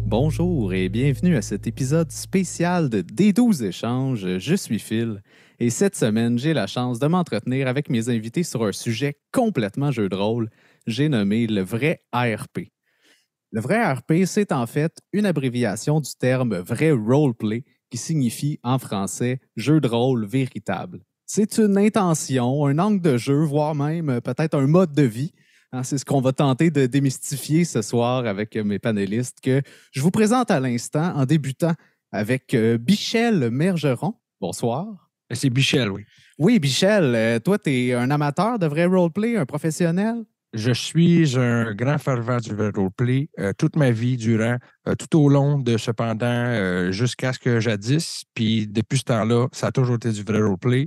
Bonjour et bienvenue à cet épisode spécial de D12 Échanges. Je suis Phil et cette semaine, j'ai la chance de m'entretenir avec mes invités sur un sujet complètement jeu de rôle. J'ai nommé le vrai ARP. Le vrai ARP, c'est en fait une abréviation du terme vrai roleplay qui signifie en français jeu de rôle véritable. C'est une intention, un angle de jeu, voire même peut-être un mode de vie. C'est ce qu'on va tenter de démystifier ce soir avec mes panélistes que je vous présente à l'instant en débutant avec Bichel Mergeron. Bonsoir. C'est Bichel, oui. Oui, Bichel, toi, tu es un amateur de vrai roleplay, un professionnel? Je suis un grand fervent du vrai roleplay toute ma vie, tout au long de cependant, jusqu'à ce que jadis. Puis depuis ce temps-là, ça a toujours été du vrai roleplay.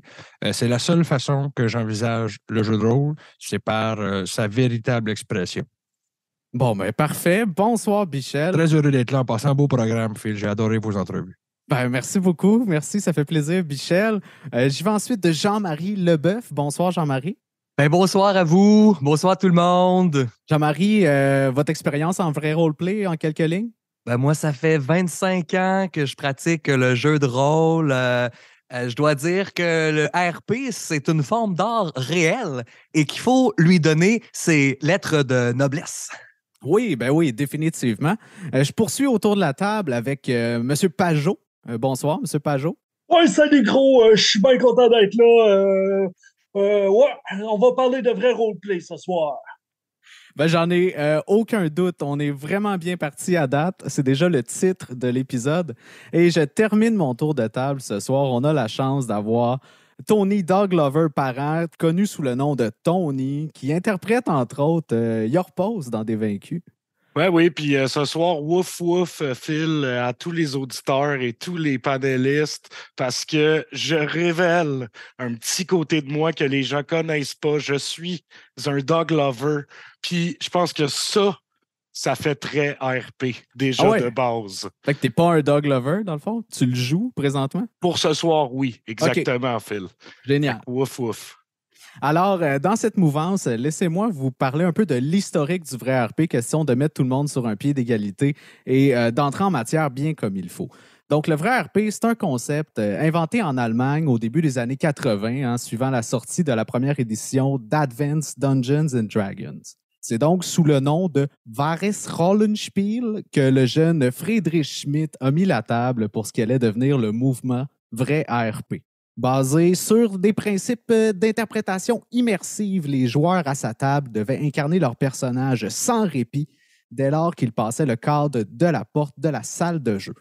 C'est la seule façon que j'envisage le jeu de rôle, c'est par sa véritable expression. Bon, ben parfait. Bonsoir, Bichel. Très heureux d'être là en passant un beau programme, Phil. J'ai adoré vos entrevues. Ben, merci beaucoup. Merci, ça fait plaisir, Bichel. J'y vais ensuite de Jean-Marie Leboeuf. Bonsoir, Jean-Marie. Ben, bonsoir à vous. Bonsoir tout le monde. Jean-Marie, votre expérience en vrai roleplay en quelques lignes? Ben, moi, ça fait 25 ans que je pratique le jeu de rôle. Je dois dire que le RP, c'est une forme d'art réel et qu'il faut lui donner ses lettres de noblesse. Oui, ben oui, définitivement. Je poursuis autour de la table avec M. Pajot. Bonsoir, M. Pajot. Ouais, salut gros, je suis bien content d'être là. Ouais, on va parler de vrai roleplay ce soir. Ben, j'en ai aucun doute. On est vraiment bien parti à date. C'est déjà le titre de l'épisode. Et je termine mon tour de table ce soir. On a la chance d'avoir Tony Dog Lover Parent, connu sous le nom de Tony, qui interprète entre autres Yorpose dans Des Vaincus. Ouais, oui, puis ce soir, wouf, wouf, Phil, à tous les auditeurs et tous les panélistes, parce que je révèle un petit côté de moi que les gens connaissent pas. Je suis un dog lover, puis je pense que ça fait très ARP, déjà de base. Fait que t'es pas un dog lover, dans le fond? Tu le joues présentement? Pour ce soir, oui, exactement, okay. Phil. Génial. Wouf, wouf. Alors, dans cette mouvance, laissez-moi vous parler un peu de l'historique du vrai RP, question de mettre tout le monde sur un pied d'égalité et d'entrer en matière bien comme il faut. Donc, le vrai RP, c'est un concept inventé en Allemagne au début des années 80, suivant la sortie de la première édition d'Advanced Dungeons and Dragons. C'est donc sous le nom de Wahres Rollenspiel que le jeune Friedrich Schmidt a mis la table pour ce qui allait devenir le mouvement vrai ARP. Basé sur des principes d'interprétation immersive, les joueurs à sa table devaient incarner leur personnage sans répit dès lors qu'ils passaient le cadre de la porte de la salle de jeu.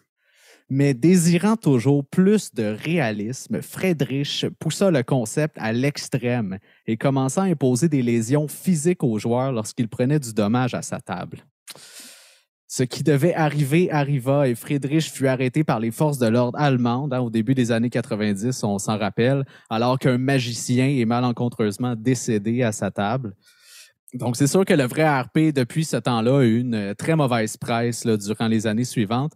Mais désirant toujours plus de réalisme, Friedrich poussa le concept à l'extrême et commença à imposer des lésions physiques aux joueurs lorsqu'ils prenaient du dommage à sa table. Ce qui devait arriver arriva et Friedrich fut arrêté par les forces de l'ordre allemandes au début des années 90, on s'en rappelle, alors qu'un magicien est malencontreusement décédé à sa table. Donc, c'est sûr que le vrai RP, depuis ce temps-là, a eu une très mauvaise presse durant les années suivantes.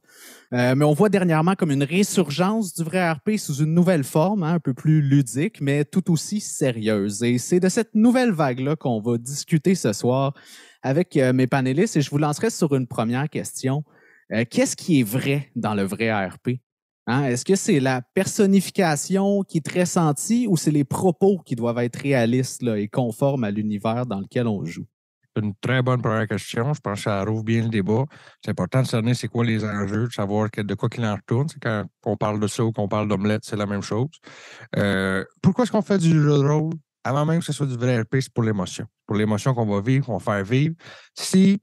Mais on voit dernièrement comme une résurgence du vrai RP sous une nouvelle forme, un peu plus ludique, mais tout aussi sérieuse. Et c'est de cette nouvelle vague-là qu'on va discuter ce soir avec mes panélistes. Et je vous lancerai sur une première question. Qu'est-ce qui est vrai dans le vrai ARP? Est-ce que c'est la personnification qui est très sentie ou c'est les propos qui doivent être réalistes et conformes à l'univers dans lequel on joue? C'est une très bonne première question. Je pense que ça rouvre bien le débat. C'est important de cerner c'est quoi les enjeux, de savoir de quoi qu'il en retourne. C'est quand on parle de ça ou qu'on parle d'omelette, c'est la même chose. Pourquoi est-ce qu'on fait du jeu de rôle? Avant même que ce soit du vrai RP, c'est pour l'émotion. Pour l'émotion qu'on va vivre, qu'on va faire vivre. Si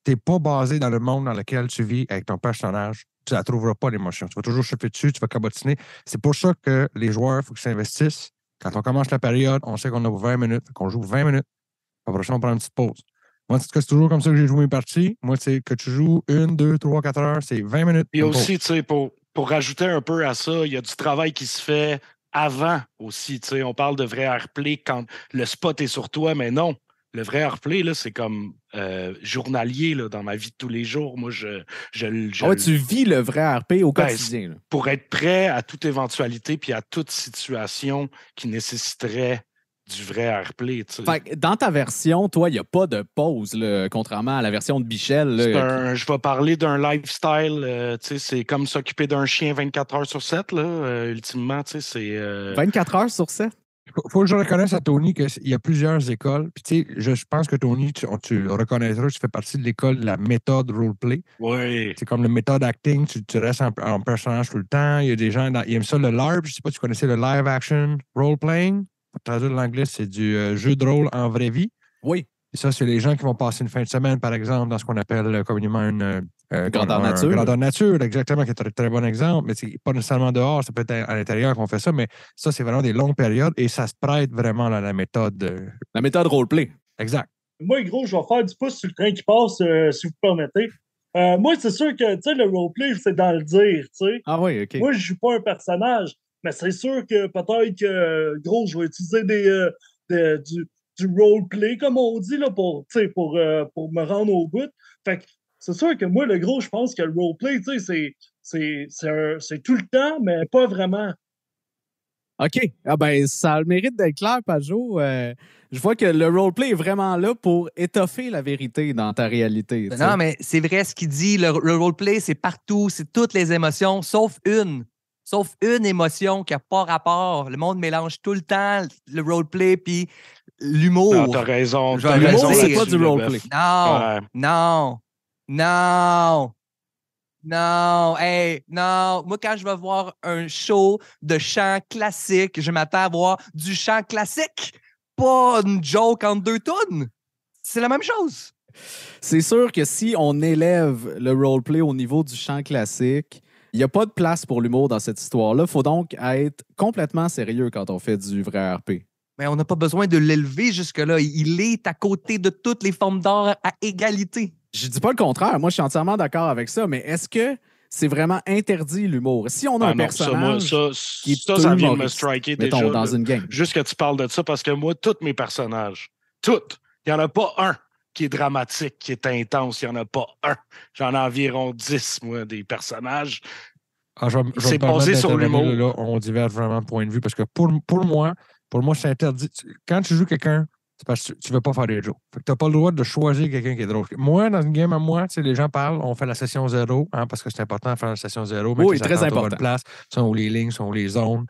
tu n'es pas basé dans le monde dans lequel tu vis avec ton personnage, tu ne trouveras pas l'émotion. Tu vas toujours chauffer dessus, tu vas cabotiner. C'est pour ça que les joueurs, il faut qu'ils s'investissent. Quand on commence la période, on sait qu'on a 20 minutes, qu'on joue 20 minutes. Après ça, on prend une petite pause. Moi, c'est toujours comme ça que j'ai joué mes parties. Moi, c'est que tu joues 1, 2, 3, 4 heures, c'est 20 minutes. Et aussi, tu sais, pour rajouter un peu à ça, il y a du travail qui se fait avant aussi. Tu sais, on parle de vrai airplay quand le spot est sur toi, mais non. Le vrai airplay, là, c'est comme journalier là, dans ma vie de tous les jours. Moi, tu vis le vrai RP au quotidien. Là. Pour être prêt à toute éventualité puis à toute situation qui nécessiterait du vrai airplay. Tu sais. Fait que dans ta version, toi, il n'y a pas de pause, là, contrairement à la version de Bichel. Là, Je vais parler d'un lifestyle. Tu sais, c'est comme s'occuper d'un chien 24 heures sur 7, là, ultimement. Tu sais, c'est. 24 heures sur 7. Faut que je reconnaisse à Tony qu'il y a plusieurs écoles. Puis, tu sais, je pense que Tony, tu reconnaîtras, tu fais partie de l'école de la méthode roleplay. Oui. C'est comme le méthode acting, tu restes en personnage tout le temps. Il y a des gens qui aiment ça, le LARP. Je ne sais pas si tu connaissais le live action role-playing. Pour traduire de l'anglais, c'est du jeu de rôle en vraie vie. Oui. Et ça, c'est les gens qui vont passer une fin de semaine, par exemple, dans ce qu'on appelle communément une grandeur nature. Grandeur nature, exactement, qui est un très bon exemple. Mais c'est pas nécessairement dehors, ça peut être à l'intérieur qu'on fait ça, mais ça, c'est vraiment des longues périodes et ça se prête vraiment à la méthode. La méthode roleplay. Exact. Moi, gros, je vais faire du pouce sur le train qui passe, si vous permettez. Moi, c'est sûr que, tu sais, le roleplay, c'est dans le dire, tu sais. Ah oui, OK. Moi, je joue pas un personnage, mais c'est sûr que peut-être que, gros, je vais utiliser du roleplay, comme on dit, là, pour me rendre au bout. Fait que c'est sûr que moi, le gros, je pense que le roleplay, tu sais, c'est tout le temps, mais pas vraiment. OK. Ah ben, ça a le mérite d'être clair, Pajot. Je vois que le roleplay est vraiment là pour étoffer la vérité dans ta réalité. Tu sais. Non, mais c'est vrai ce qu'il dit. Le roleplay, c'est partout. C'est toutes les émotions, sauf une. Sauf une émotion qui n'a pas rapport. Le monde mélange tout le temps le roleplay puis l'humour. Non, t'as raison. Je vais le L'humour, dire. c'est pas du roleplay. Non, Ouais. non, non, non, hey, non. Moi, quand je vais voir un show de chant classique, je m'attends à voir du chant classique, pas une joke entre deux tunes. C'est la même chose. C'est sûr que si on élève le roleplay au niveau du chant classique, il n'y a pas de place pour l'humour dans cette histoire-là. Il faut donc être complètement sérieux quand on fait du vrai RP. Mais on n'a pas besoin de l'élever jusque-là. Il est à côté de toutes les formes d'art à égalité. Je dis pas le contraire. Moi, je suis entièrement d'accord avec ça. Mais est-ce que c'est vraiment interdit, l'humour? Si on a un personnage qui est ça vient de me humoriste, striker mettons, déjà. dans une game. Juste que tu parles de ça, parce que moi, tous mes personnages, il n'y en a pas un qui est dramatique, qui est intense. Il n'y en a pas un. J'en ai environ 10, moi, des personnages. C'est basé sur l'humour. Là, on diverge vraiment de point de vue parce que pour moi, c'est interdit. Quand tu joues quelqu'un, c'est parce que tu ne veux pas faire des jokes. Tu n'as pas le droit de choisir quelqu'un qui est drôle. Moi, dans une game à moi, les gens parlent, on fait la session 0, parce que c'est important de faire la session 0. Oui, très important. Bonne place, sont où les lignes, sont où les zones,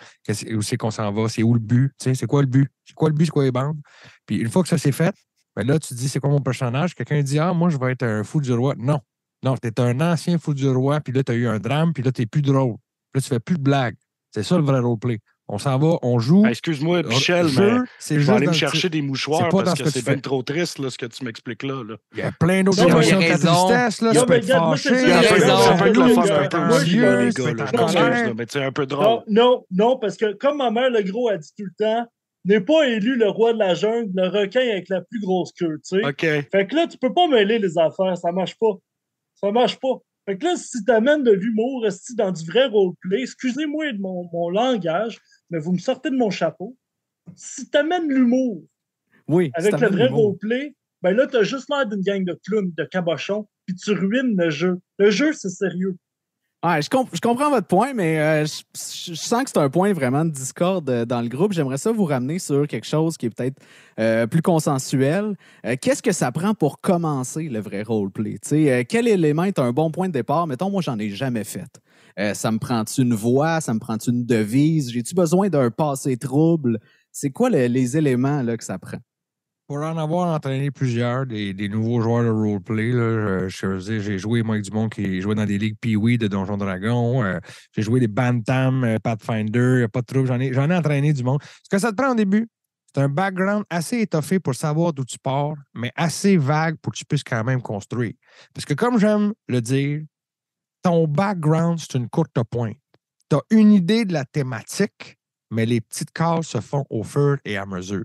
où c'est qu'on s'en va, c'est où le but, c'est quoi le but, c'est quoi les bandes. Puis une fois que ça c'est fait, ben là, tu te dis, c'est quoi mon personnage? Quelqu'un dit, moi, je vais être un fou du roi. Non. Non, tu es un ancien fou du roi, puis là, tu as eu un drame, puis là, tu n'es plus drôle. Là, tu fais plus de blagues. C'est ça le vrai roleplay. On s'en va, on joue. Excuse-moi, Michel, mais je vais aller me chercher des mouchoirs parce que c'est bien trop triste là, ce que tu m'expliques là. Il y a plein d'autres Non, émotions mais de il a raison. tristesse. Là, Non, tu peux mais être regarde, moi, fâché. c'est Il a raison. Ça peut être le fun tu peux un être peu Moi, aussi, anxieux, les tu peux gars. être Je en m'excuse, colère. là, mais c'est un peu drôle. Non, parce que comme ma mère, le gros, a dit tout le temps, n'est pas élu le roi de la jungle, le requin avec la plus grosse queue, tu sais. OK. Fait que là, tu peux pas mêler les affaires, ça marche pas. Ça marche pas. Fait que là, si t'amènes de l'humour, si dans du vrai roleplay, excusez-moi de mon langage, mais vous me sortez de mon chapeau. Si t'amènes l'humour Oui, avec c'est le un vrai humour. roleplay, ben là, t'as juste l'air d'une gang de clowns, de cabochons, puis tu ruines le jeu. Le jeu, c'est sérieux. Ouais, je comprends votre point, mais je sens que c'est un point vraiment de discorde dans le groupe. J'aimerais ça vous ramener sur quelque chose qui est peut-être plus consensuel. Qu'est-ce que ça prend pour commencer le vrai roleplay? Quel élément est un bon point de départ? Mettons, moi, j'en ai jamais fait. Ça me prend-tu une voix? Ça me prend-tu une devise? J'ai-tu besoin d'un passé trouble? C'est quoi les éléments là, que ça prend? Pour en avoir entraîné plusieurs, des nouveaux joueurs de roleplay, là, j'ai joué moi, avec du monde qui jouait dans des ligues Pee-Wee de Donjons Dragons. J'ai joué des Bantam, Pathfinder, y a pas de trouble. J'en ai entraîné du monde. Ce que ça te prend au début, c'est un background assez étoffé pour savoir d'où tu pars, mais assez vague pour que tu puisses quand même construire. Parce que comme j'aime le dire, ton background, c'est une courte pointe. Tu as une idée de la thématique, mais les petites cases se font au fur et à mesure.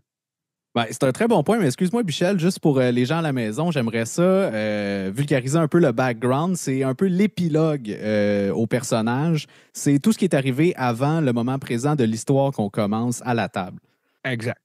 Ben, c'est un très bon point, mais excuse-moi, Michel, juste pour les gens à la maison, j'aimerais ça vulgariser un peu le background. C'est un peu l'épilogue au personnage. C'est tout ce qui est arrivé avant le moment présent de l'histoire qu'on commence à la table. Exact.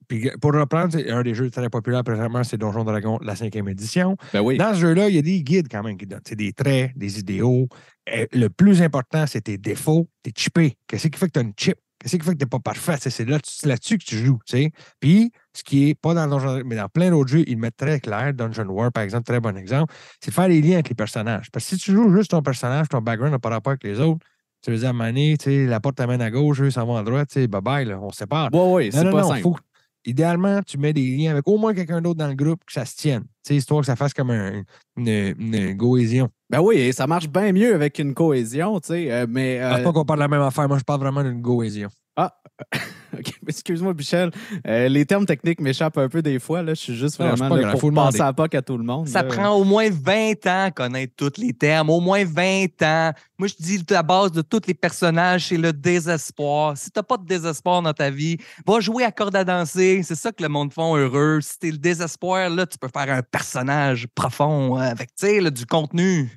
Puis pour reprendre, c'est un des jeux très populaires présentement, c'est Donjons Dragons, la 5e édition. Ben oui. Dans ce jeu-là, il y a des guides quand même qui donnent. C'est des traits, des idéaux. Le plus important, c'est tes défauts, tes chippés. Qu'est-ce qui fait que tu as une chip? Qu'est-ce qui fait que t'es pas parfait? C'est là-dessus que tu joues, tu sais. Puis, ce qui est pas dans Donjon, mais dans plein d'autres jeux, ils le mettent très clair. Dungeon War, par exemple, très bon exemple, c'est de faire des liens avec les personnages. Parce que si tu joues juste ton personnage, ton background n'a pas rapport avec les autres, tu veux dire, à un moment donné, tu sais, la porte t'amène à gauche, eux s'en vont à droite, tu sais, bye-bye, là, on se sépare. Oui, c'est pas simple. Idéalement, tu mets des liens avec au moins quelqu'un d'autre dans le groupe, que ça se tienne. Tu sais, histoire que ça fasse comme une cohésion. Ben oui, et ça marche bien mieux avec une cohésion, tu sais, mais... Je pense pas qu'on parle de la même affaire. Moi, je parle vraiment d'une cohésion. Ah, OK, excuse-moi, Michel. Les termes techniques m'échappent un peu des fois. Là. Je suis juste vraiment là, pour passer à POC à tout le monde. Ça là. prend au moins 20 ans à connaître tous les termes. Au moins 20 ans. Moi, je dis la base de tous les personnages, c'est le désespoir. Si t'as pas de désespoir dans ta vie, va jouer à corde à danser. C'est ça que le monde font heureux. Si t'es le désespoir, là, tu peux faire un personnage profond avec, tu sais, du contenu.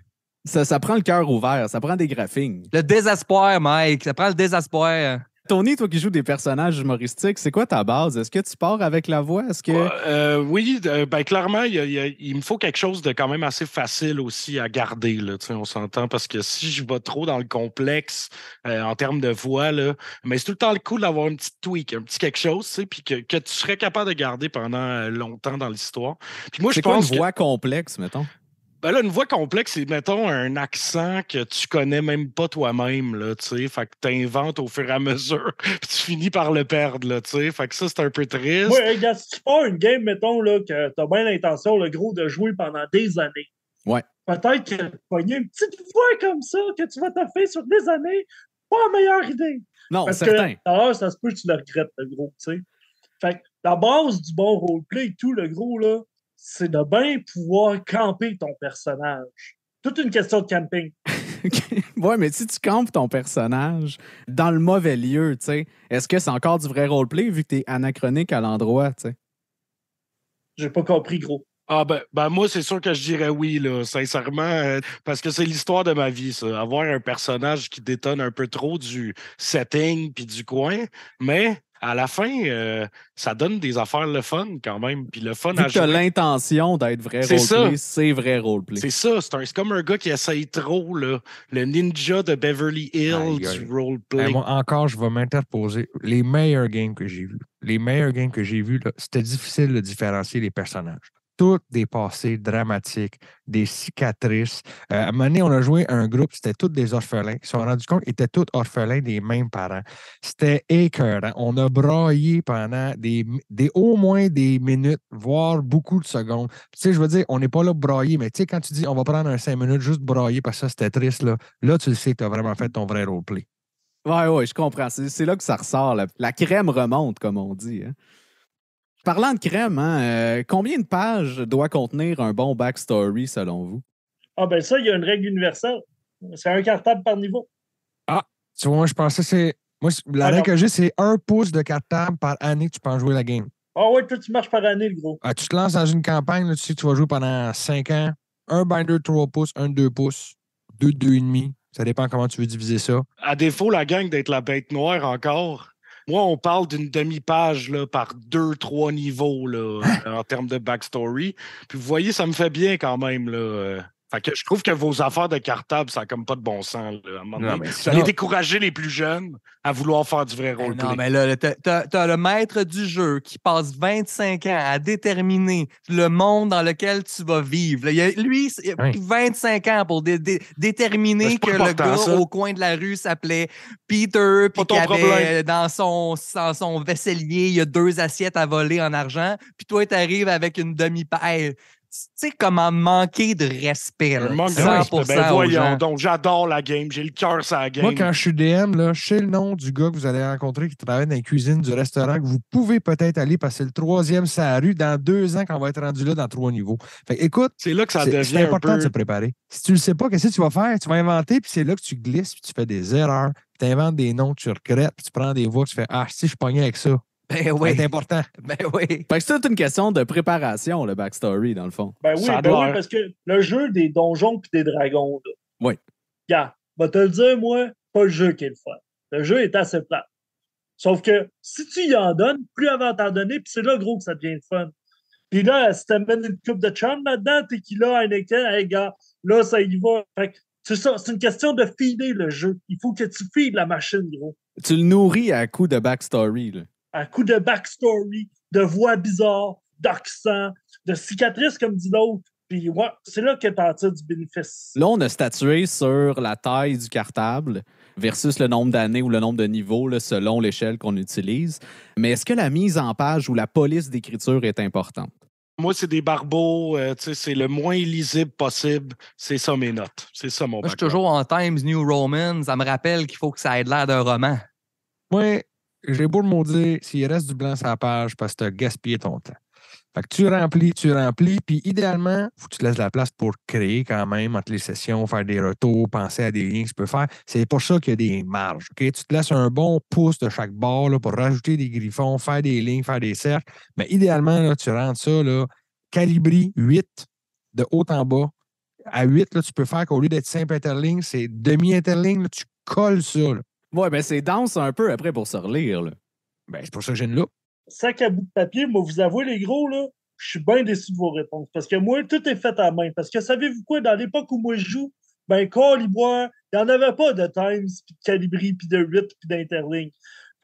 Ça prend le cœur ouvert. Ça prend des graphiques. Le désespoir, Mike. Ça prend le désespoir. Tony, toi qui joues des personnages humoristiques, c'est quoi ta base? Est-ce que tu pars avec la voix? Est-ce que... Oui, ben clairement, il me faut quelque chose de quand même assez facile aussi à garder. Là, on s'entend parce que si je vais trop dans le complexe en termes de voix, là, mais c'est tout le temps le cool d'avoir un petit tweak, un petit quelque chose, puis que tu serais capable de garder pendant longtemps dans l'histoire. Puis moi, c'est quoi une voix complexe, mettons? Ben là, une voix complexe, c'est, mettons, un accent que tu connais même pas toi-même, là, tu sais. Fait que t'inventes au fur et à mesure, puis tu finis par le perdre, là, tu sais. Fait que ça, c'est un peu triste. Ouais, regarde, si tu pars une game, mettons, là, que t'as bien l'intention, le gros, de jouer pendant des années. Ouais. Peut-être que tu pogner une petite voix comme ça, que tu vas te faire sur des années, pas la meilleure idée. Non, parce certain. Que, alors, ça se peut que tu le regrettes, le gros, tu sais. Fait que la base du bon roleplay et tout, le gros, là, c'est de bien pouvoir camper ton personnage. Toute une question de camping. Ouais, mais si tu campes ton personnage dans le mauvais lieu, tu sais, est-ce que c'est encore du vrai roleplay vu que t'es anachronique à l'endroit, tu sais? J'ai pas compris, gros. Ah ben moi, c'est sûr que je dirais oui, là, sincèrement, parce que c'est l'histoire de ma vie, ça. Avoir un personnage qui détonne un peu trop du setting puis du coin, mais à la fin, ça donne des affaires le fun quand même. Puis le fun vu à que t'as jouer. l'intention d'être vrai C'est roleplay, ça. c'est vrai roleplay. C'est ça, c'est comme un gars qui essaye trop, là, le ninja de Beverly Hills du roleplay. Moi, encore, je vais m'interposer. Les meilleurs games que j'ai vus, là, c'était difficile de différencier les personnages. Tous des passés dramatiques, des cicatrices. À un moment donné, on a joué un groupe, c'était tous des orphelins. Ils se sont rendus compte qu'ils étaient tous orphelins des mêmes parents. C'était écœurant. On a braillé pendant au moins des minutes, voire beaucoup de secondes. Tu sais, je veux dire, on n'est pas là pour brailler, mais tu sais, quand tu dis on va prendre un 5 minutes juste brailler parce que ça, c'était triste, là, tu le sais que tu as vraiment fait ton vrai roleplay. Ouais, je comprends. C'est là que ça ressort. La crème remonte, comme on dit. Hein. Parlant de crème, hein, combien de pages doit contenir un bon backstory selon vous? Ah ben ça, il y a une règle universelle. C'est un cartable par niveau. Ah, tu vois, moi, je pensais que c'est... Moi, la règle que j'ai, c'est 1 pouce de cartable par année que tu peux en jouer la game. Ah ouais, toi, tu marches par année, le gros. Ah, tu te lances dans une campagne, là, tu sais que tu vas jouer pendant 5 ans. Un binder de 3 pouces, un de 2 pouces, 2 de 2,5. Ça dépend comment tu veux diviser ça. À défaut, la gang d'être la bête noire encore, moi, on parle d'une demi-page là, par 2-3 niveaux là, en termes de backstory. Puis vous voyez, ça me fait bien quand même. Là. Fait que je trouve que vos affaires de cartable, ça n'a comme pas de bon sens. Là, à un moment donné. Vous allez décourager les plus jeunes à vouloir faire du vrai roleplay. Non, mais là, t'as le maître du jeu qui passe 25 ans à déterminer le monde dans lequel tu vas vivre. Là, lui, il a pris 25 ans pour déterminer que le gars au coin de la rue s'appelait Peter, puis qu'il avait dans son vaisselier, il y a 2 assiettes à voler en argent, puis toi, tu arrives avec une demi-paille. Tu sais comment manquer de respect. Là, un manque de respect. Ben voyons donc, j'adore la game. J'ai le cœur sur la game. Moi, quand je suis DM, là, je sais le nom du gars que vous allez rencontrer qui travaille dans la cuisine du restaurant que vous pouvez peut-être aller parce que c'est le 3e sur la rue dans 2 ans qu'on va être rendu là dans 3 niveaux. Fait que, écoute, c'est là que ça devient c'est important un peu... de se préparer. Si tu le sais pas, qu'est-ce que tu vas faire? Tu vas inventer, puis c'est là que tu glisses, puis tu fais des erreurs, puis tu inventes des noms que tu regrettes, puis tu prends des voix, tu fais « Ah, si je pognais avec ça. » Ben oui. C'est important. Ben oui. Fait que c'est toute une question de préparation, le backstory, dans le fond. Ben oui, oui, parce que le jeu des donjons puis des dragons, là. Oui. Regarde, va te le dire, moi, pas le jeu qui est le fun. Le jeu est assez plat. Sauf que si tu y en donnes, plus elle va t'en donner, puis c'est là, gros, que ça devient le fun. Puis là, si t'amènes une coupe de chum là-dedans, t'es qui là, un équerre, hey, gars, là, ça y va. Fait que C'est ça, c'est une question de feeder le jeu. Il faut que tu feeds la machine, gros. Tu le nourris à coup de backstory. Là. À coup de backstory, de voix bizarres, d'accent, de cicatrices, comme dit l'autre. Puis ouais, c'est là que t'en tires du bénéfice. Là, on a statué sur la taille du cartable versus le nombre d'années ou le nombre de niveaux là, selon l'échelle qu'on utilise. Mais est-ce que la mise en page ou la police d'écriture est importante? Moi, c'est des barbeaux, c'est le moins illisible possible. C'est ça mes notes. C'est ça mon Moi, je suis background. toujours en Times New Roman. Ça me rappelle qu'il faut que ça ait l'air d'un roman. Moi, j'ai beau le mot dire, s'il reste du blanc sur la page, parce que tu as gaspillé ton temps. Fait que tu remplis, puis idéalement, il faut que tu te laisses la place pour créer quand même entre les sessions, faire des retours, penser à des liens que tu peux faire. C'est pour ça qu'il y a des marges. Okay? Tu te laisses un bon pouce de chaque bord là, pour rajouter des griffons, faire des lignes, faire des cercles. Mais idéalement, là, tu rentres ça, là, calibri 8 de haut en bas. À 8, là, tu peux faire qu'au lieu d'être simple interligne, c'est demi-interligne, là, tu colles ça. Là. Ouais, ben c'est dense un peu après pour se relire. Là. Ben, c'est pour ça que j'ai une loupe. Sac à bout de papier, moi, vous avouez, les gros, là, je suis bien déçu de vos réponses. Parce que moi, tout est fait à main. Parce que savez-vous quoi, dans l'époque où moi je joue, ben, caliboire, il n'y en avait pas de Times, puis de Calibri, puis de 8, puis d'Interlink.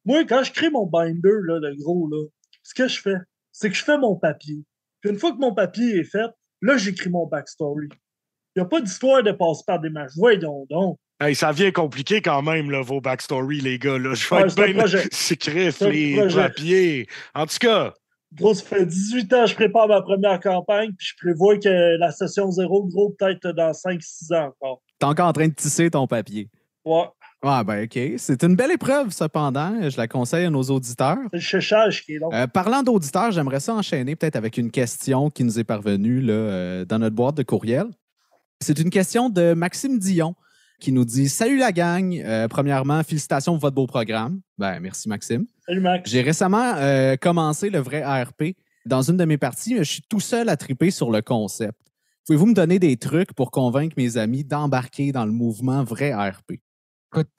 Moi, quand je crée mon binder, là, le gros, là, ce que je fais, c'est que je fais mon papier. Puis une fois que mon papier est fait, là, j'écris mon backstory. Il n'y a pas d'histoire de passer par des matchs. Voyons donc. Hey, ça vient compliqué quand même, là, vos backstories, les gars. Là. Je vais Ouais, être c'est un bien projet. secret, C'est un les projet. papiers. En tout cas, Gros, ça fait 18 ans que je prépare ma première campagne, puis je prévois que la session 0, gros, peut-être dans 5-6 ans encore. T'es encore en train de tisser ton papier. Ouais, Ah, ben OK. C'est une belle épreuve, cependant. Je la conseille à nos auditeurs. c'est le séchage qui est long. Parlant d'auditeurs, j'aimerais ça enchaîner peut-être avec une question qui nous est parvenue là, dans notre boîte de courriel. C'est une question de Maxime Dion qui nous dit « Salut la gang! Premièrement, félicitations pour votre beau programme. » Ben, merci Maxime. Salut, Max. J'ai récemment commencé le vrai ARP. Dans une de mes parties, je suis tout seul à triper sur le concept. Pouvez-vous me donner des trucs pour convaincre mes amis d'embarquer dans le mouvement vrai ARP? Écoute,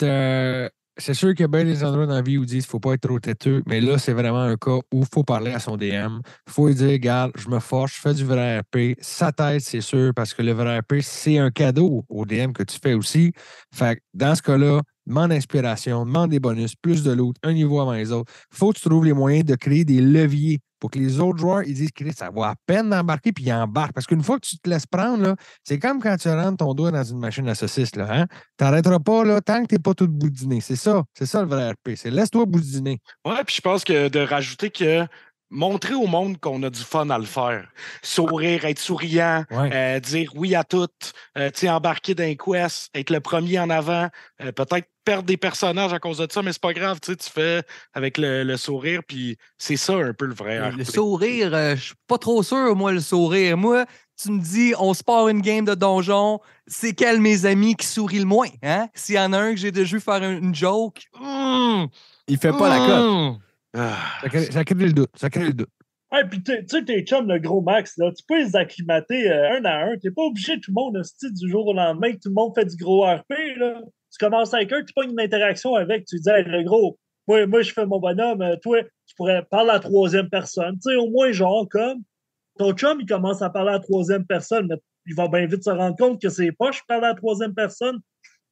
c'est sûr qu'il y a bien des endroits dans la vie où ils disent qu'il ne faut pas être trop têteux, mais là, c'est vraiment un cas où il faut parler à son DM. Il faut lui dire, regarde, je me force, je fais du vrai RP. Ça t'aide, c'est sûr, parce que le vrai RP, c'est un cadeau au DM que tu fais aussi. Fait que dans ce cas-là, demande d'inspiration, demande des bonus, plus de loot, un niveau avant les autres. Il faut que tu trouves les moyens de créer des leviers pour que les autres joueurs ils disent que ça vaut à peine d'embarquer, puis ils embarquent. Parce qu'une fois que tu te laisses prendre, là, c'est comme quand tu rentres ton doigt dans une machine à saucisses. Là, hein? Tu n'arrêteras pas là, tant que tu n'es pas tout boudiné. C'est ça le vrai RP. C'est laisse-toi boudiner. ouais, puis je pense que de rajouter que montrer au monde qu'on a du fun à le faire. Sourire, être souriant, Ouais. dire oui à tout, embarquer dans un quest, être le premier en avant, peut-être perdre des personnages à cause de ça, mais c'est pas grave, tu fais avec le sourire, puis c'est ça un peu le vrai Le RP. sourire, je suis pas trop sûr, moi, le sourire. Moi, tu me dis, on se part une game de donjon, c'est quel mes amis qui sourit le moins? Hein? S'il y en a un que j'ai déjà vu faire une joke, Il fait pas la cote. Ah, Ça crée le doute. Ça crée le doute. Ouais, puis tu sais, tes chums, le gros Max, là, tu peux les acclimater un à un. T'es pas obligé, tout le monde, du jour au lendemain, que tout le monde fait du gros RP, là. Tu commences avec un, tu pognes une interaction avec, tu dis, hey, le gros, moi, je fais mon bonhomme, toi, tu pourrais parler à la troisième personne. Tu sais, au moins, genre, comme, ton chum, il commence à parler à la troisième personne, mais il va bien vite se rendre compte que c'est poche parler à la troisième personne.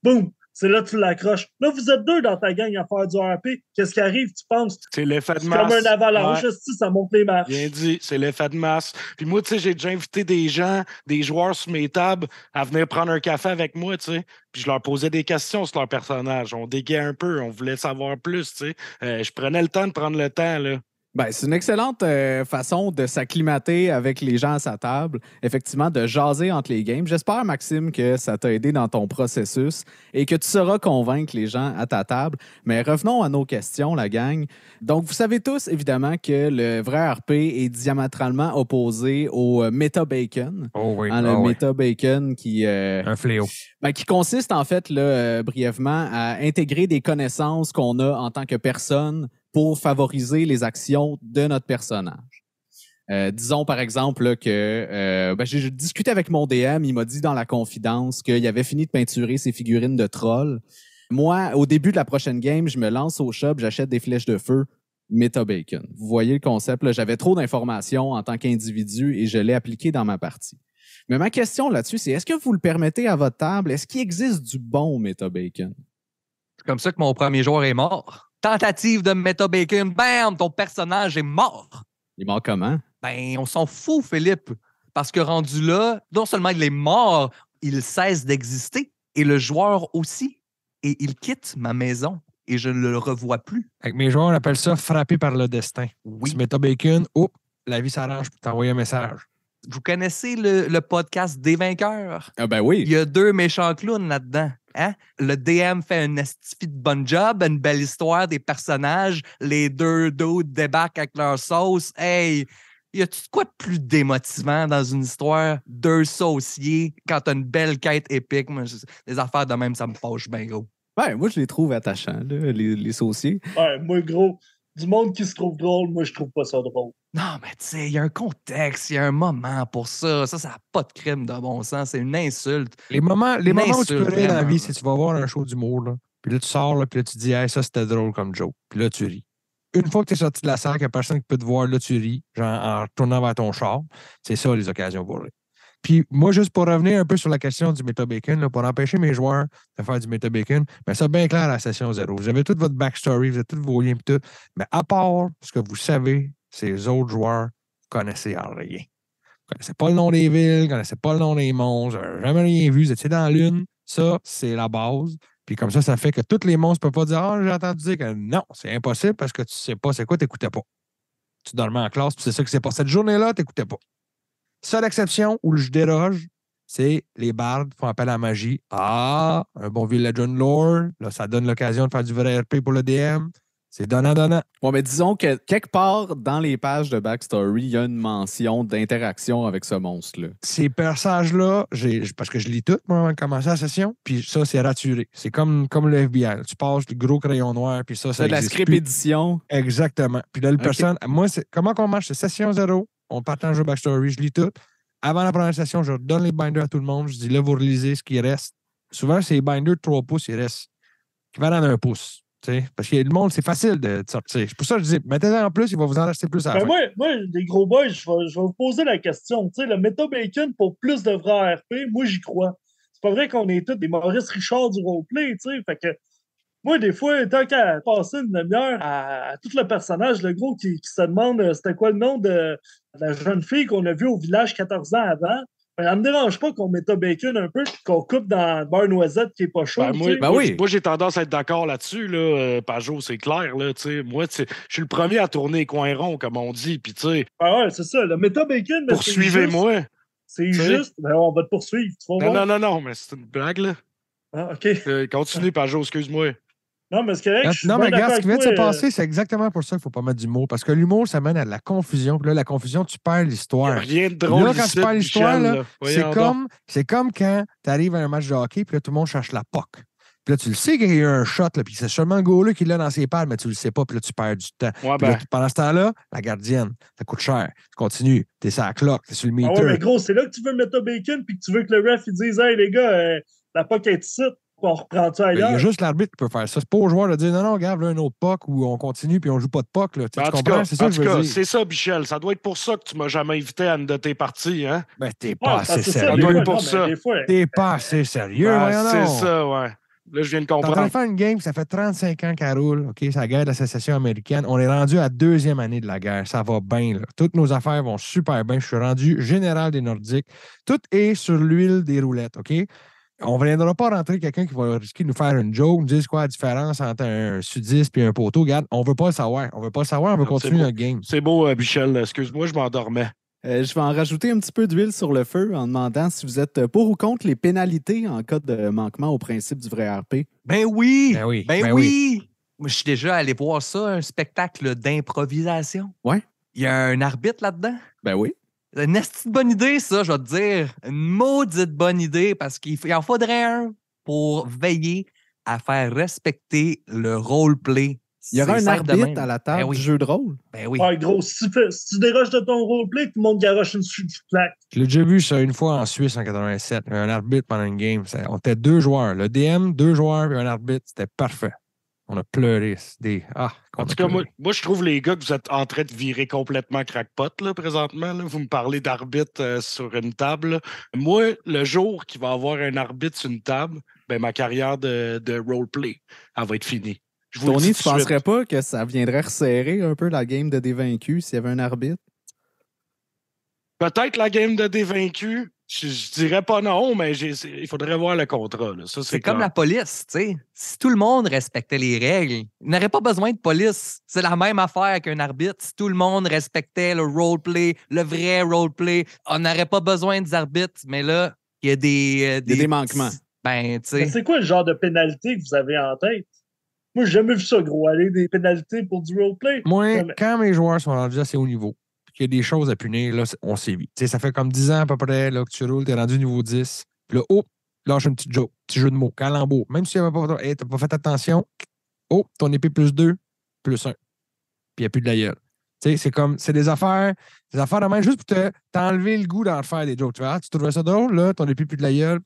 Boum! C'est là que tu l'accroches. Là, vous êtes deux dans ta gang à faire du RP. Qu'est-ce qui arrive, tu penses? c'est l'effet de C'est masse. comme un avalanche, Ouais. ça monte les marches. Bien dit, c'est l'effet de masse. Puis moi, tu sais, j'ai déjà invité des gens, des joueurs sur mes tables à venir prendre un café avec moi, tu sais. Puis je leur posais des questions sur leur personnage. On dégayait un peu, on voulait savoir plus, tu sais. Je prenais le temps de prendre le temps, là. Ben, c'est une excellente façon de s'acclimater avec les gens à sa table, effectivement, de jaser entre les games. J'espère, Maxime, que ça t'a aidé dans ton processus et que tu sauras convaincre les gens à ta table. Mais revenons à nos questions, la gang. Donc, vous savez tous, évidemment, que le vrai RP est diamétralement opposé au Meta Bacon. Oh oui. Hein, le Meta Bacon qui... Un fléau. Ben, qui consiste, en fait, là, brièvement, à intégrer des connaissances qu'on a en tant que personne pour favoriser les actions de notre personnage. Disons, par exemple, là, que j'ai discuté avec mon DM, il m'a dit dans la confidence qu'il avait fini de peinturer ses figurines de trolls. Moi, au début de la prochaine game, je me lance au shop, j'achète des flèches de feu, Meta Bacon. Vous voyez le concept, là, j'avais trop d'informations en tant qu'individu et je l'ai appliqué dans ma partie. Mais ma question là-dessus, c'est est-ce que vous le permettez à votre table? Est-ce qu'il existe du bon Meta Bacon? C'est comme ça que mon premier joueur est mort. Tentative de Meta Bacon, bam, ton personnage est mort. Il est mort comment? Ben, on s'en fout, Philippe. Parce que rendu là, non seulement il est mort, il cesse d'exister. Et le joueur aussi. Et il quitte ma maison. Et je ne le revois plus. Avec mes joueurs, on appelle ça frappé par le destin. Oui. Tu mets ta bacon, la vie s'arrange pour t'envoyer un message. Vous connaissez le podcast des vainqueurs? Ah ben oui. Il y a 2 méchants clowns là-dedans. Hein? Le DM fait un estifi de bon job, une belle histoire des personnages. Les 2 dudes débarquent avec leur sauce. Hey, y a-tu de quoi de plus démotivant dans une histoire? 2 sauciers quand t'as une belle quête épique. Moi, les affaires de même, ça me fâche bien gros. Ouais, moi, je les trouve attachants, là, les sauciers. Ouais, moi, gros, du monde qui se trouve drôle, moi, je trouve pas ça drôle. Non, mais tu sais, il y a un contexte, il y a un moment pour ça. Ça n'a pas de crime de bon sens. C'est une insulte. Les moments où tu peux insulte, rire dans la vraiment. vie, c'est que tu vas voir un show d'humour, là, puis là, tu sors, là, puis là, tu te dis, hey, ça, c'était drôle comme joke. Puis là, tu ris. Une fois que tu es sorti de la salle, qu'il n'y a personne qui peut te voir, là, tu ris, genre en retournant vers ton char. C'est ça, les occasions pour rire. Puis moi, juste pour revenir un peu sur la question du Meta Bacon, là, pour empêcher mes joueurs de faire du Meta Bacon, bien, ça bien clair à la session 0. Vous avez toute votre backstory, vous avez tous vos liens et tout. Mais à part ce que vous savez, ces autres joueurs connaissaient en rien. Vous ne connaissez pas le nom des villes, vous ne connaissez pas le nom des monstres, vous n'avez jamais rien vu, vous étiez dans la lune. Ça, c'est la base. Puis comme ça fait que tous les monstres ne peuvent pas dire « Ah, j'ai entendu dire que non, c'est impossible parce que tu ne sais pas c'est quoi, tu n'écoutais pas. » Tu dormais en classe, puis c'est ça que c'est pas. Cette journée-là, tu n'écoutais pas. Seule exception où je déroge, c'est les bardes font appel à la magie. Ah, un bon vieux Legend Lore. Là, ça donne l'occasion de faire du vrai RP pour le DM. C'est donnant-donnant. Bon, mais disons que quelque part dans les pages de backstory, il y a une mention d'interaction avec ce monstre-là. Ces passages-là, parce que je lis tout, moi, avant de commencer la session, puis ça, c'est raturé. C'est comme le FBI. Tu passes du gros crayon noir, puis ça C'est de la existe script plus. édition. Exactement. Puis là, le Ok. personne, moi, comment qu'on marche? C'est session 0, on partage le backstory, je lis tout. Avant la première session, je donne les binders à tout le monde. Je dis là, vous relisez ce qui reste. Souvent, c'est les binders de 3 pouces, il reste équivalent d'1 pouce. Parce que le monde, c'est facile de sortir. C'est pour ça que je dis, mettez-en en plus, il va vous en rester plus à la Ben fin. moi, les gros boys, je vais vous poser la question. Tu sais, le Meta Bacon pour plus de vrais RP, moi, j'y crois. C'est pas vrai qu'on est tous des Maurice Richard du roleplay, tu sais. Fait que moi, des fois, tant qu'à passer une demi-heure à tout le personnage, le gros qui se demande c'était quoi le nom de la jeune fille qu'on a vue au village 14 ans avant, ben, ça me dérange pas qu'on Meta Bacon un peu et qu'on coupe dans le beurre noisette qui est pas chaud. Ben, tu moi, sais. Ben moi, oui. moi, j'ai tendance à être d'accord là-dessus, là, Pajot, c'est clair. Là, tu sais. Moi, tu sais, je suis le premier à tourner les coins ronds, comme on dit. Puis, tu sais, Ah ouais, c'est ça. Le Meta Bacon, mais poursuivez-moi. C'est sais. juste. Ben, on va te poursuivre. Tu vas Non, voir. non, non, non, mais c'est une blague, là. Ah, OK. Continue, Pajot, excuse-moi. Non, mais c'est correct. Je suis Non, bien mais regarde, d'accord ce qui vient de avec se toi, passer, c'est exactement pour ça qu'il ne faut pas mettre d'humour. Parce que l'humour, ça mène à de la confusion. Puis là, la confusion, tu perds Il n'y a l'histoire. rien de drôle Là, quand ici, tu perds l'histoire, Michel, là, là. Voyons donc. c'est comme quand tu arrives à un match de hockey, puis là, tout le monde cherche la puck. Puis là, tu le sais qu'il y a eu un shot, là, puis c'est seulement le goaler qui l'a dans ses pads, mais tu le sais pas, puis là, tu perds du temps. Ouais, Puis là, ben, pendant ce temps-là, la gardienne, ça coûte cher. Tu continues, t'es sur la clock, t'es sur le Ah meter. ouais, mais gros, c'est là que tu veux le Meta Bacon puis que tu veux que le ref il dise hey les gars, la POC est ici, on reprend ça Il y ailleurs. a juste l'arbitre qui peut faire ça. C'est pas au joueur de dire non, non, regarde, là, un autre puck ou on continue puis on joue pas de puck. Là. Tu en tout comprends? cas, C'est ça que je veux dire. c'est ça, Michel. Ça doit être pour ça que tu m'as jamais invité à une de tes parties, hein? Ben, t'es Ouais, pas parce assez que c'est ça, sérieux. des fois, pour non, ça. mais des fois. T'es pas assez sérieux, Ben, voyons c'est donc. ça, ouais. Là, je viens de T'es en train comprendre. de faire une game, ça fait 35 ans qu'elle roule. OK, c'est la guerre de l'association américaine. On est rendu à la 2e année de la guerre. Ça va bien, là. Toutes nos affaires vont super bien. Je suis rendu général des Nordiques. Tout est sur l'huile des roulettes, OK? On ne viendra pas rentrer quelqu'un qui va risquer de nous faire une joke, nous dire quoi la différence entre un sudiste et un poteau. Regarde, on ne veut pas le savoir. On veut pas le savoir, on veut Non, continuer c'est notre game. C'est beau, Michel. Excuse-moi, je m'endormais. Je vais en rajouter un petit peu d'huile sur le feu en demandant si vous êtes pour ou contre les pénalités en cas de manquement au principe du vrai RP. Ben oui! Ben oui, Ben ben oui! Moi, je suis déjà allé voir ça, un spectacle d'improvisation. Ouais. Il y a un arbitre là-dedans. Ben oui. C'est une esti de bonne idée, ça, je vais te dire. Une maudite bonne idée, parce qu'il en faudrait un pour veiller à faire respecter le roleplay. Il y aura C'est un simple de arbitre même. à la table Ben oui. du jeu de rôle. Ben oui. Ouais, gros, si tu déroges de ton roleplay, tout le monde garoche une claque. Je l'ai déjà vu ça une fois en Suisse en 87. Un arbitre pendant une game. On était 2 joueurs. Le DM, 2 joueurs et un arbitre. C'était parfait. On a pleuré. En tout cas, moi, je trouve, les gars, que vous êtes en train de virer complètement crackpot, là, présentement. Là. Vous me parlez d'arbitre sur une table. Là. Moi, le jour qu'il va y avoir un arbitre sur une table, ben, ma carrière de roleplay, elle va être finie. Je vous le dis Tony, tout tu de suite. penserais pas que ça viendrait resserrer un peu la game de dévaincus s'il y avait un arbitre? Peut-être la game de dévaincu. Je dirais pas non, mais il faudrait voir le contrat. Là. Ça, C'est clair. comme la police, tu sais. Si tout le monde respectait les règles, il n'aurait pas besoin de police. C'est la même affaire qu'un arbitre. Si tout le monde respectait le roleplay, le vrai roleplay, on n'aurait pas besoin des arbitres. Mais là, il y a des manquements. Ben, tu Mais sais. c'est quoi le genre de pénalité que vous avez en tête? Moi, j'ai jamais vu ça, gros, aller des pénalités pour du roleplay. Moi, Jamais. quand mes joueurs sont rendus assez haut niveau, qu'il y a des choses à punir, là, on sévit. Tu sais, ça fait comme 10 ans à peu près là, que tu roules, tu es rendu niveau 10. Puis là, lâche un petit joke, petit jeu de mots, calembour. Même si tu n'as pas fait attention, ton épée +2, +1. Puis il n'y a plus de la gueule. Tu sais, c'est des affaires de même juste pour t'enlever le goût d'en faire des jokes. Tu trouvais ça drôle, là, ton épée plus de la gueule,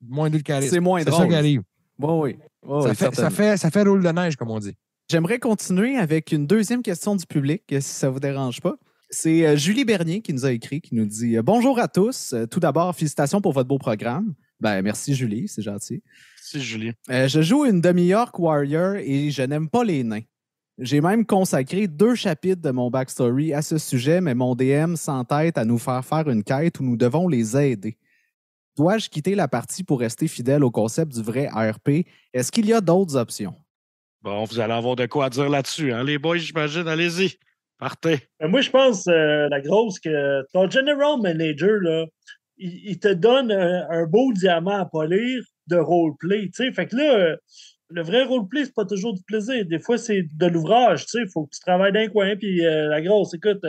moins 2 de charisme. C'est moins drôle. C'est ça qui arrive. Oui. Ça fait roule de neige, comme on dit. J'aimerais continuer avec une deuxième question du public, si ça ne vous dérange pas. C'est Julie Bernier qui nous a écrit, qui nous dit bonjour à tous. Tout d'abord, félicitations pour votre beau programme. Ben, merci Julie, c'est gentil. Merci Julie. Je joue une demi-orc warrior et je n'aime pas les nains. J'ai même consacré 2 chapitres de mon backstory à ce sujet, mais mon DM s'entête à nous faire une quête où nous devons les aider. Dois-je quitter la partie pour rester fidèle au concept du vrai ARP? Est-ce qu'il y a d'autres options? Bon, vous allez avoir de quoi dire là-dessus, hein, les boys, j'imagine. Allez-y, partez. Moi, je pense, la grosse, que ton general manager, là, il te donne un beau diamant à polir de roleplay. Fait que là, le vrai roleplay, c'est pas toujours du plaisir. Des fois, c'est de l'ouvrage. Il faut que tu travailles d'un coin. Puis la grosse, écoute,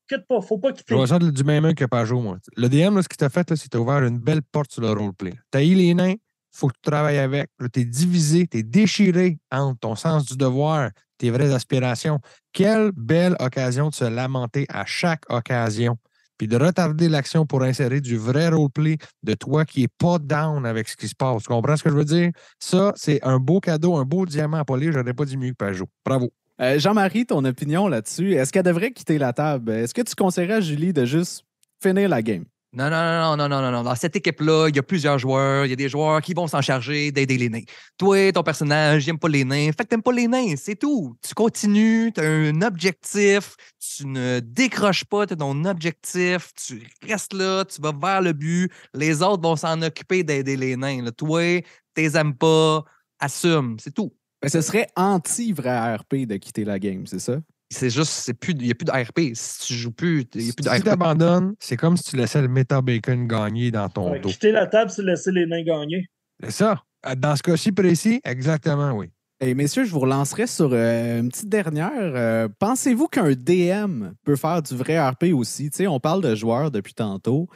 quitte pas, faut pas quitter. Je vois ça du même œil que Pajot, moi. Le DM, là, ce qu'il t'a fait, c'est que t'as ouvert une belle porte sur le roleplay. T'as eu les nains, faut que tu travailles avec. T'es divisé, t'es déchiré entre ton sens du devoir, tes vraies aspirations. Quelle belle occasion de se lamenter à chaque occasion, puis de retarder l'action pour insérer du vrai roleplay de toi qui n'est pas down avec ce qui se passe. Tu comprends ce que je veux dire? Ça, c'est un beau cadeau, un beau diamant à polir. Je n'aurais pas dit mieux que Pajot. Bravo. Jean-Marie, ton opinion là-dessus, est-ce qu'elle devrait quitter la table? Est-ce que tu conseillerais à Julie de juste finir la game? Non. Dans cette équipe-là, il y a plusieurs joueurs. Il y a des joueurs qui vont s'en charger d'aider les nains. Toi, ton personnage, il n'aime pas les nains. Fait que t'aimes pas les nains, c'est tout. Tu continues, tu as un objectif. Tu ne décroches pas ton objectif. Tu restes là, tu vas vers le but. Les autres vont s'en occuper d'aider les nains. Là. Toi, tu les aimes pas. Assume, c'est tout. Ben, ce serait anti-vrai ARP de quitter la game, c'est ça? C'est juste, il n'y a plus de RP. Si tu joues plus, il n'y a plus de Si RP. tu abandonnes, c'est comme si tu laissais le Meta Bacon gagner dans ton dos. Quitter la table, c'est laisser les nains gagner. C'est ça. Dans ce cas-ci précis, exactement, oui. Hey, messieurs, je vous relancerai sur une petite dernière. Pensez-vous qu'un DM peut faire du vrai RP aussi? Tu sais, on parle de joueurs depuis tantôt,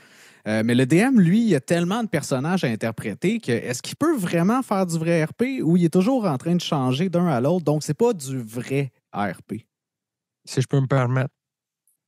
mais le DM, lui, il a tellement de personnages à interpréter que est-ce qu'il peut vraiment faire du vrai RP ou il est toujours en train de changer d'un à l'autre? Donc, c'est pas du vrai RP. Si je peux me permettre,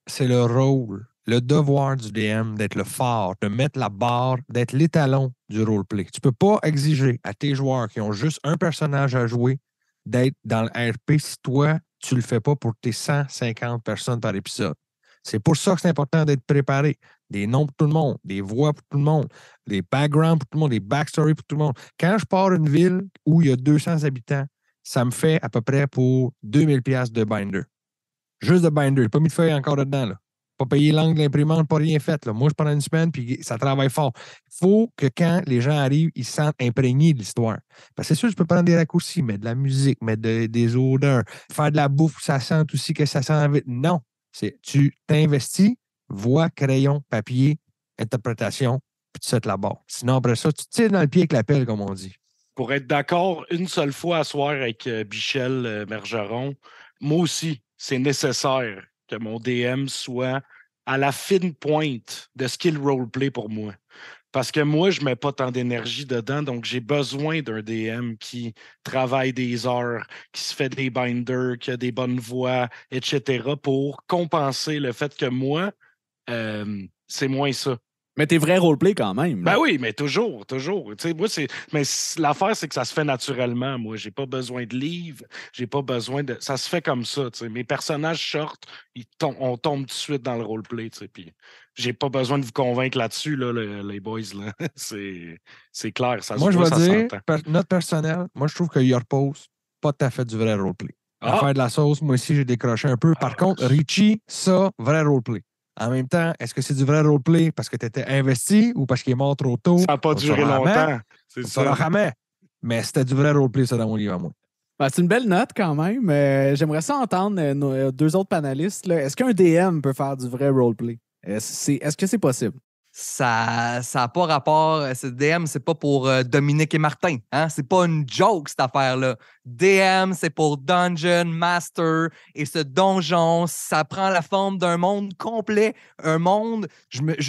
c'est le rôle, le devoir du DM d'être le phare, de mettre la barre, d'être l'étalon du roleplay. Tu ne peux pas exiger à tes joueurs qui ont juste un personnage à jouer d'être dans le RP si toi, tu ne le fais pas pour tes 150 personnes par épisode. C'est pour ça que c'est important d'être préparé. Des noms pour tout le monde, des voix pour tout le monde, des backgrounds pour tout le monde, des backstories pour tout le monde. Quand je pars d'une ville où il y a 200 habitants, ça me fait à peu près pour 2000$ de binder. Juste de binder. J'ai pas mis de feuille encore dedans. Là. Pas payé l'angle de l'imprimante, pas rien fait. Là. Moi, je prends une semaine puis ça travaille fort. Il faut que quand les gens arrivent, ils se sentent imprégnés de l'histoire. Parce que c'est sûr, tu peux prendre des raccourcis, mettre de la musique, mettre des odeurs, faire de la bouffe, ça sent aussi que ça sent vite. Non. Tu t'investis, voix, crayon, papier, interprétation, puis tu sautes la barre. Sinon, après ça, tu tires dans le pied avec la pelle, comme on dit. Pour être d'accord une seule fois à soir avec Michel Bergeron, moi aussi, c'est nécessaire que mon DM soit à la fine pointe de skill roleplay pour moi. Parce que moi, je ne mets pas tant d'énergie dedans, donc j'ai besoin d'un DM qui travaille des heures, qui se fait des binders, qui a des bonnes voix, etc., pour compenser le fait que moi, c'est moins ça. Mais t'es vrai roleplay quand même. Ben là. oui, mais toujours, toujours. Tu sais, moi, l'affaire, c'est que ça se fait naturellement. Moi, j'ai pas besoin de livres, j'ai pas besoin de. Ça se fait comme ça. Tu sais. Mes personnages sortent, on tombe tout de suite dans le roleplay. Tu sais, puis j'ai pas besoin de vous convaincre là-dessus, là, les boys. Là. c'est clair, ça se Moi, je voit, vais ça dire, s'entend. note personnelle, moi, je trouve que Your Pose, pas tout à fait du vrai roleplay. Ah! L'affaire de la sauce, moi aussi, j'ai décroché un peu. Par contre, Richie, ça, vrai roleplay. En même temps, est-ce que c'est du vrai roleplay parce que tu étais investi ou parce qu'il est mort trop tôt? Ça n'a pas On le duré saura jamais. longtemps. C'est On le saura ça. jamais. Mais c'était du vrai roleplay, ça, dans mon livre à moi. Ben, c'est une belle note quand même. J'aimerais ça entendre nos deux autres panélistes. Là. Est-ce qu'un DM peut faire du vrai roleplay? Est-ce que c'est possible? Ça n'a pas rapport. Ce DM, c'est pas pour Dominique et Martin. Hein? C'est pas une joke, cette affaire-là. DM, c'est pour Dungeon Master. Et ce donjon, ça prend la forme d'un monde complet. Un monde,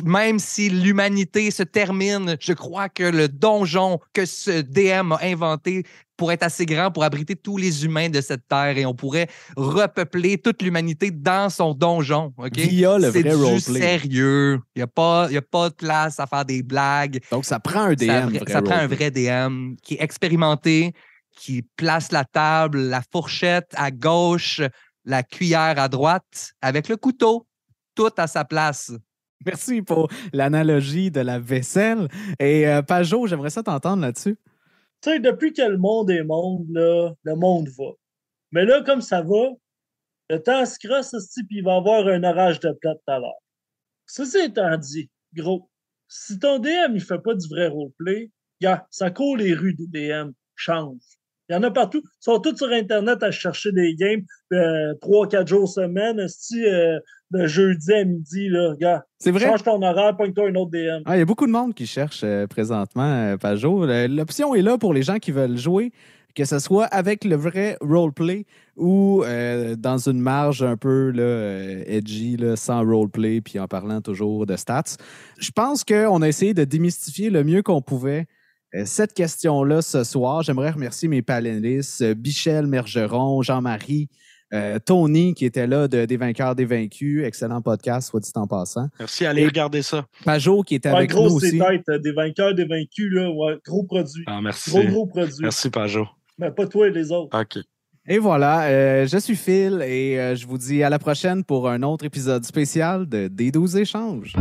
même si l'humanité se termine, je crois que le donjon que ce DM a inventé pour être assez grand pour abriter tous les humains de cette terre et on pourrait repeupler toute l'humanité dans son donjon. Okay? Via le vrai C'est du roleplay. sérieux. Il n'y a pas de place à faire des blagues. Donc, ça prend un DM. Ça prend un roleplay. vrai DM qui est expérimenté, qui place la table, la fourchette à gauche, la cuillère à droite, avec le couteau, tout à sa place. Merci pour l'analogie de la vaisselle. Et Pajot, j'aimerais ça t'entendre là-dessus. Tu sais, depuis que le monde est monde, là, le monde va. Mais là, comme ça va, le temps se crosse, puis il va y avoir un orage de plate tout à l'heure. Ceci étant dit, gros, si ton DM il fait pas du vrai roleplay, gars, ça court les rues du DM, change. Il y en a partout. Ils sont tous sur Internet à chercher des games 3-4 jours semaine. Le jeudi à midi, là, gars. C'est vrai? Change ton horaire, pogne-toi un autre DM. Ah, il y a beaucoup de monde qui cherche présentement, Pajot. L'option est là pour les gens qui veulent jouer, que ce soit avec le vrai roleplay ou dans une marge un peu là, edgy, là, sans roleplay, puis en parlant toujours de stats. Je pense qu'on a essayé de démystifier le mieux qu'on pouvait cette question-là ce soir. J'aimerais remercier mes panélistes, Bichel Mergeron, Jean-Marie, Tony, qui était là des Vainqueurs des Vaincus. Excellent podcast, soit dit en passant. Merci, allez regarder ça. Pajot, qui était Ouais, avec gros, nous c'est aussi. tête, des vainqueurs, des vaincus, là. Ouais, gros produit. Ah, merci. Gros produit. Merci, Pajot. Mais pas toi et les autres. OK. Et voilà, je suis Phil et je vous dis à la prochaine pour un autre épisode spécial de D12 Échanges.